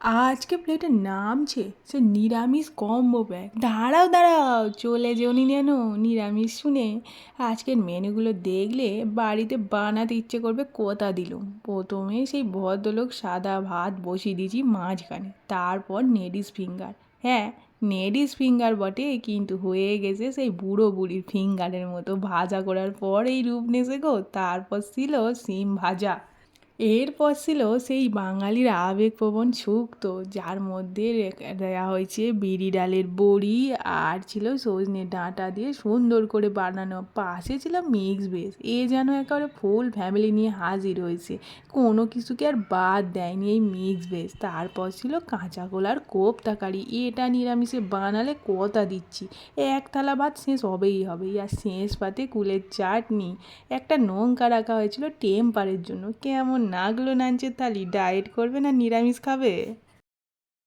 আজকে প্লেটে নামছে সে নিরামিষ কম্বো প্যাক। দাঁড়াও দাঁড়াও, চলে যেওনি যেন নিরামিষ শুনে। আজকের মেনুগুলো দেখলে বাড়িতে বানাতে ইচ্ছে করবে কথা দিলুম। প্রথমে সেই ভদ্রলোক সাদা ভাত বসিয়ে দিয়েছি মাঝখানে, তারপর লেডিস ফিঙ্গার। হ্যাঁ, লেডিস ফিঙ্গার বটে, কিন্তু হয়ে গেছে সেই বুড়ো বুড়ির ফিঙ্গারের মতো। ভাজা করার পর এই রূপ নেসে গো। তারপর ছিল সিম ভাজা। এরপর ছিল সেই বাঙালির আবেগপ্রবণ শুক্তো, যার মধ্যে দেওয়া হয়েছে বিরি ডালের বড়ি, আর ছিল সজনে ডাঁটা দিয়ে সুন্দর করে বানানো। পাশে ছিল মিক্স ভেজ। এ যেন একেবারে ফুল ফ্যামিলি নিয়ে হাজির হয়েছে, কোনো কিছুকে আর বাদ দেয়নি এই মিক্স ভেজ। তারপর ছিল কাঁচা কলার কোপ্তা কারি। এটা নিরামিষে বানালে কথা দিচ্ছি এক থালা ভাত শেষ হবেই হবে। আর শেষ পাতে কুলের চাটনি, একটা লঙ্কা রাখা হয়েছিল টেম্পারের জন্য। কেমন নাগলো নাঞ্চের থালি? ডায়েট করবে না নিরামিষ খাবে?